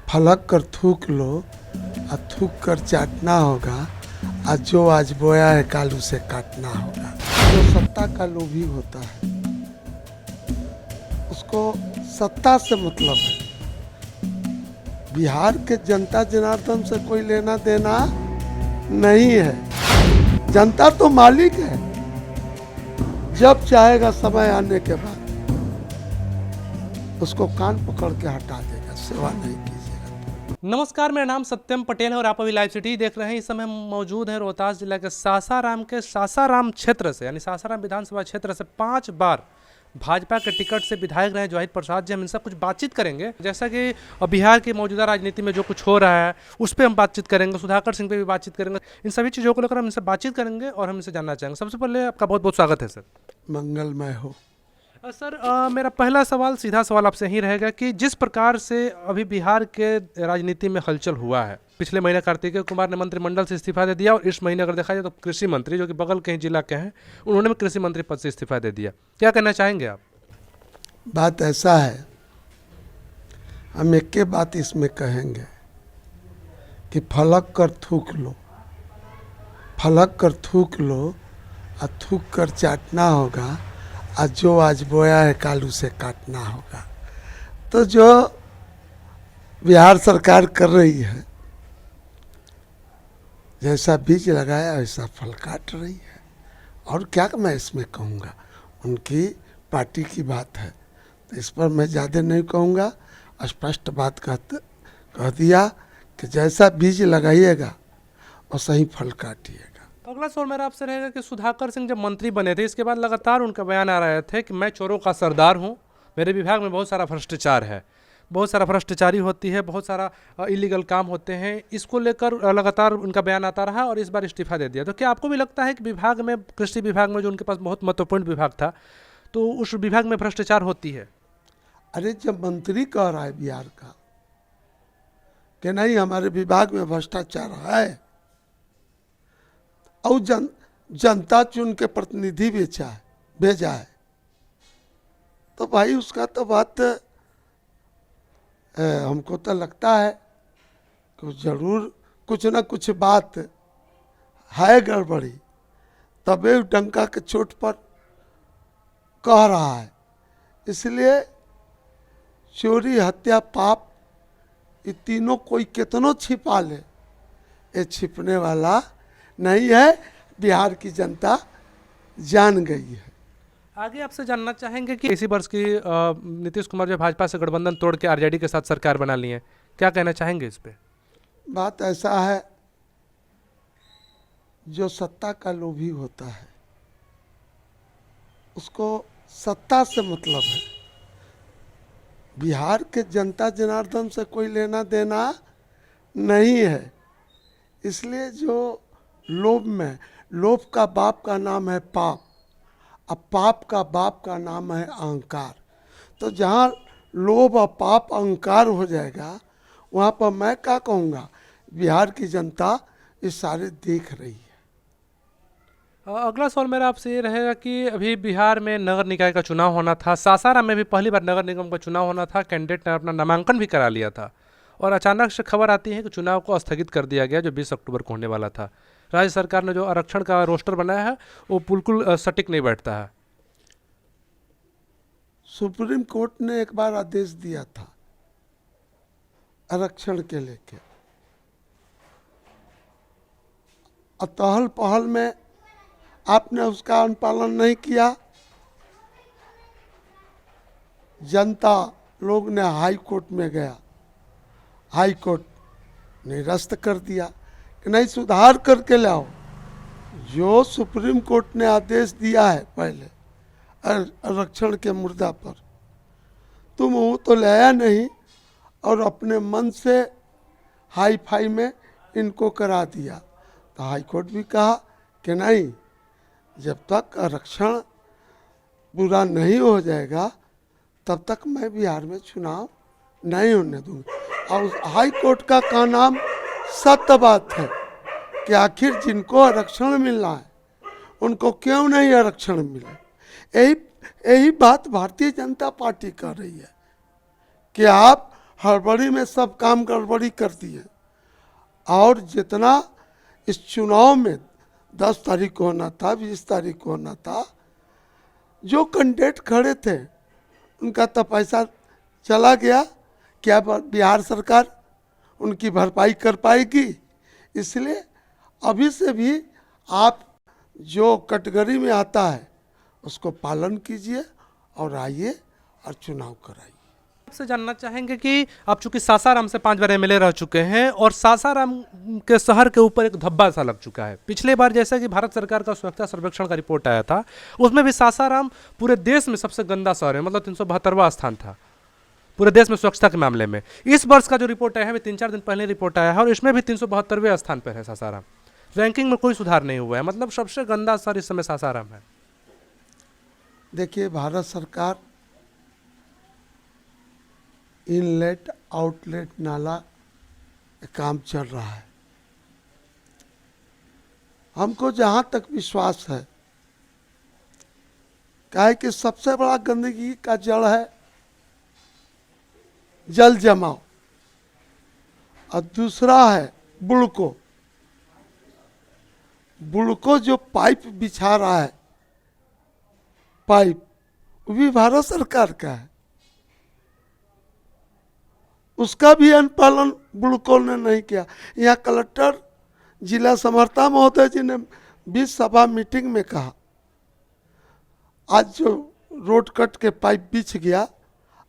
फलक कर थूक लो और थूक कर चाटना होगा। आज जो आज बोया है काल उसे काटना होगा। जो सत्ता का लोभी होता है उसको सत्ता से मतलब है। बिहार के जनता जनार्दन से कोई लेना देना नहीं है। जनता तो मालिक है, जब चाहेगा समय आने के बाद उसको कान पकड़ के हटा देगा, सेवा नहीं कीजिएगा। नमस्कार, मेरा नाम सत्यम पटेल है और आप अभी लाइव सिटी देख रहे हैं। इस समय हम मौजूद हैं रोहतास जिला के सासाराम क्षेत्र से, यानी सासाराम विधानसभा क्षेत्र से 5 बार भाजपा के टिकट से विधायक रहे जोहित प्रसाद जी। हम इनसे कुछ बातचीत करेंगे, जैसा कि बिहार की मौजूदा राजनीति में जो कुछ हो रहा है उस पर हम बातचीत करेंगे, सुधाकर सिंह पे भी बातचीत करेंगे। इन सभी चीज़ों को लेकर हम इनसे बातचीत करेंगे और हम इनसे जानना चाहेंगे। सबसे पहले आपका बहुत बहुत स्वागत है सर। मंगलमय हो। सर, मेरा पहला सवाल, सीधा सवाल आपसे ही रहेगा कि जिस प्रकार से अभी बिहार के राजनीति में हलचल हुआ है, पिछले महीने कार्तिकेय कुमार ने मंत्रिमंडल से इस्तीफा दे दिया और इस महीने अगर देखा जाए तो कृषि मंत्री, जो कि बगल के ही जिला के हैं, उन्होंने भी कृषि मंत्री पद से इस्तीफा दे दिया। क्या कहना चाहेंगे आप? बात ऐसा है, हम एक बात इसमें कहेंगे कि फलक कर थूक लो, फलक कर थूक लो और थूक कर चाटना होगा। आज जो आज बोया है काल उसे काटना होगा। तो जो बिहार सरकार कर रही है, जैसा बीज लगाया वैसा फल काट रही है। और क्या मैं इसमें कहूँगा, उनकी पार्टी की बात है, तो इस पर मैं ज़्यादा नहीं कहूँगा। स्पष्ट बात कह दिया कि जैसा बीज लगाइएगा वैसा ही फल काटिएगा। अगला सवाल मेरा आपसे रहेगा कि सुधाकर सिंह जब मंत्री बने थे, इसके बाद लगातार उनका बयान आ रहे थे कि मैं चोरों का सरदार हूँ, मेरे विभाग में बहुत सारा भ्रष्टाचार है, बहुत सारा भ्रष्टाचारी होती है, बहुत सारा इलीगल काम होते हैं। इसको लेकर लगातार उनका बयान आता रहा और इस बार इस्तीफा दे दिया। तो क्या आपको भी लगता है कि विभाग में, कृषि विभाग में, जो उनके पास बहुत महत्वपूर्ण विभाग था, तो उस विभाग में भ्रष्टाचार होती है? अरे जब मंत्री कह रहा है बिहार का कि नहीं हमारे विभाग में भ्रष्टाचार है, और जनता चुन के प्रतिनिधि भेजा है, तो भाई उसका तो बात हमको तो लगता है कि जरूर कुछ ना कुछ बात है गड़बड़ी, तबे डंका के चोट पर कह रहा है। इसलिए चोरी, हत्या, पाप, ये तीनों कोई कितनों छिपा ले, ये छिपने वाला नहीं है। बिहार की जनता जान गई है। आगे आपसे जानना चाहेंगे कि इसी वर्ष की नीतीश कुमार जो भाजपा से गठबंधन तोड़ के आरजेडी के साथ सरकार बना ली है, क्या कहना चाहेंगे इस पे? बात ऐसा है, जो सत्ता का लोभी होता है उसको सत्ता से मतलब है। बिहार के जनता जनार्दन से कोई लेना देना नहीं है। इसलिए जो लोभ का बाप का नाम है पाप, अब पाप का बाप का नाम है अहंकार। तो जहाँ लोभ और पाप अहंकार हो जाएगा, वहाँ पर मैं क्या कहूँगा, बिहार की जनता ये सारे देख रही है। अगला सवाल मेरा आपसे ये रहेगा कि अभी बिहार में नगर निकाय का चुनाव होना था, सासाराम में भी पहली बार नगर निगम का चुनाव होना था, कैंडिडेट ने अपना नामांकन भी करा लिया था और अचानक से खबर आती है कि चुनाव को स्थगित कर दिया गया, जो 20 अक्टूबर को होने वाला था। राज्य सरकार ने जो आरक्षण का रोस्टर बनाया है वो बिल्कुल सटीक नहीं बैठता है। सुप्रीम कोर्ट ने एक बार आदेश दिया था आरक्षण के लेके, तहल पहल में आपने उसका अनुपालन नहीं किया। जनता लोग ने हाई कोर्ट में गया, हाई कोर्ट ने निरस्त कर दिया कि नहीं, सुधार करके लाओ। जो सुप्रीम कोर्ट ने आदेश दिया है पहले आरक्षण के मुद्दा पर, तुम वो तो लाया नहीं और अपने मन से हाई फाई में इनको करा दिया। तो हाई कोर्ट भी कहा कि नहीं, जब तक आरक्षण पूरा नहीं हो जाएगा तब तक मैं बिहार में चुनाव नहीं होने दूंगा। और हाई कोर्ट का नाम सत्य बात है कि आखिर जिनको आरक्षण मिलना है उनको क्यों नहीं आरक्षण मिले। यही बात भारतीय जनता पार्टी कर रही है कि आप हड़बड़ी में सब काम गड़बड़ी कर दिए। और जितना इस चुनाव में 10 तारीख को होना था, 20 तारीख को होना था, जो कैंडिडेट खड़े थे उनका तो पैसा चला गया। क्या बिहार सरकार उनकी भरपाई कर पाएगी? इसलिए अभी से भी आप जो कैटेगरी में आता है उसको पालन कीजिए और आइए और चुनाव कराइए। आपसे जानना चाहेंगे कि आप चूंकि सासाराम से 5 बार एमएलए रह चुके हैं और सासाराम के शहर के ऊपर एक धब्बा सा लग चुका है। पिछले बार जैसा कि भारत सरकार का स्वच्छता सर्वेक्षण का रिपोर्ट आया था, उसमें भी सासाराम पूरे देश में सबसे गंदा शहर है, मतलब 372वां स्थान था पूरे देश में स्वच्छता के मामले में। इस वर्ष का जो रिपोर्ट आया है, 3-4 दिन पहले रिपोर्ट आया है, और इसमें भी 372वें स्थान पर है सासाराम। रैंकिंग में कोई सुधार नहीं हुआ है, मतलब सबसे गंदा शहर इस समय सासाराम है। देखिए, भारत सरकार इनलेट आउटलेट नाला काम चल रहा है। हमको जहाँ तक विश्वास है, क्या है कि सबसे बड़ा गंदगी का जड़ है जल जमाव, और दूसरा है बुड़को। बुड़को जो पाइप बिछा रहा है, पाइप वो भी भारत सरकार का है, उसका भी अनुपालन बुड़को ने नहीं किया। यहाँ कलेक्टर जिला समर्था महोदय जी ने 20 सभा मीटिंग में कहा, आज जो रोड कट के पाइप बिछ गया,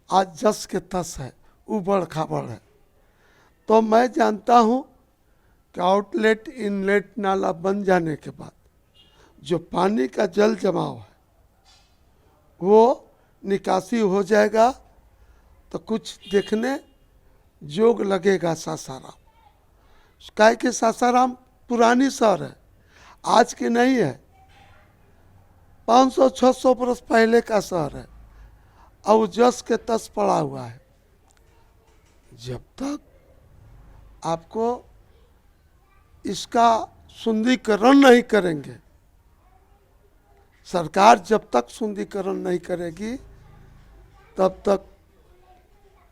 आज जस के तस है, उबड़ खाबड़ है। तो मैं जानता हूँ कि आउटलेट इनलेट नाला बन जाने के बाद जो पानी का जल जमाव है वो निकासी हो जाएगा, तो कुछ देखने जोग लगेगा सासाराम। क्या कि सासाराम पुरानी शहर है, आज की नहीं है, 500-600 बरस पहले का शहर है, और जस के तस पड़ा हुआ है। जब तक आपको इसका सुंदरीकरण नहीं करेंगे, सरकार जब तक सुंदरीकरण नहीं करेगी, तब तक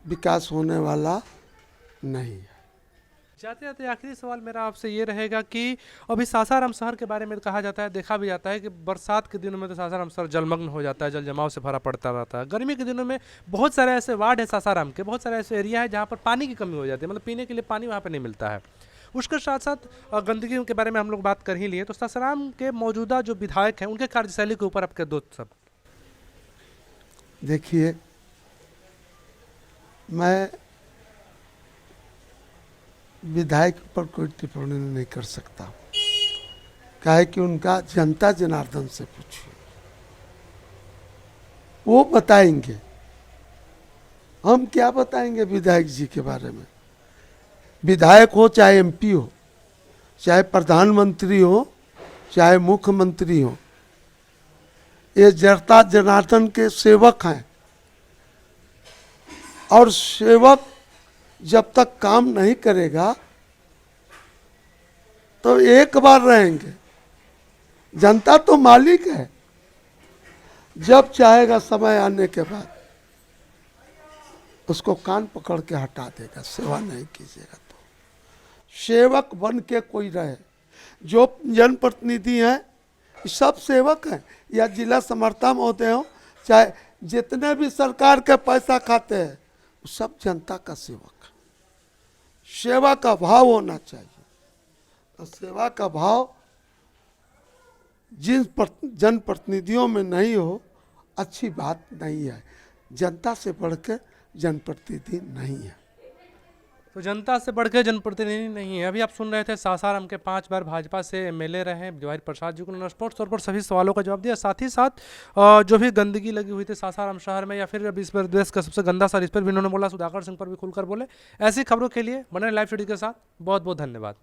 विकास होने वाला नहीं है। जाते जाते आखिरी सवाल मेरा आपसे ये रहेगा कि अभी सासाराम शहर के बारे में कहा जाता है, देखा भी जाता है कि बरसात के दिनों में तो सासाराम शहर जलमग्न हो जाता है, जल जमाव से भरा पड़ता रहता है। गर्मी के दिनों में बहुत सारे ऐसे वार्ड है सासाराम के, बहुत सारे ऐसे एरिया है जहाँ पर पानी की कमी हो जाती है, मतलब पीने के लिए पानी वहाँ पर नहीं मिलता है। उसके साथ साथ गंदगी के बारे में हम लोग बात कर ही लिए, तो सासाराम के मौजूदा जो विधायक हैं उनके कार्यशैली के ऊपर आपके दो शब्द। देखिए, मैं विधायक पर कोई टिप्पणी नहीं कर सकता, क्या है कि उनका जनता जनार्दन से पूछिए, वो बताएंगे। हम क्या बताएंगे विधायक जी के बारे में? विधायक हो चाहे एमपी हो, चाहे प्रधानमंत्री हो, चाहे मुख्यमंत्री हो, ये जनता जनार्दन के सेवक हैं, और सेवक जब तक काम नहीं करेगा तो एक बार रहेंगे। जनता तो मालिक है, जब चाहेगा समय आने के बाद उसको कान पकड़ के हटा देगा, सेवा नहीं कीजिएगा तो। सेवक बन के कोई रहे, जो जनप्रतिनिधि हैं सब सेवक हैं, या जिला समर्था महोदय हो, चाहे जितने भी सरकार के पैसा खाते हैं, सब जनता का सेवक है। सेवा का भाव होना चाहिए, तो सेवा का भाव जिन जनप्रतिनिधियों में नहीं हो, अच्छी बात नहीं है। जनता से बढ़कर जनप्रतिनिधि नहीं है। तो जनता से बढ़कर जनप्रतिनिधि नहीं है। अभी आप सुन रहे थे सासाराम के 5 बार भाजपा से एमएलए रहे जवाहिर प्रसाद जी को, उन्होंने स्पष्ट तौर पर सभी सवालों का जवाब दिया। साथ ही साथ जो भी गंदगी लगी हुई थी सासाराम शहर में, या फिर अभी इस पर देश का सबसे गंदा शहर, इस पर भी उन्होंने बोला। सुधाकर सिंह पर भी खुलकर बोले। ऐसी खबरों के लिए बने लाइव स्टडी के साथ। बहुत बहुत धन्यवाद।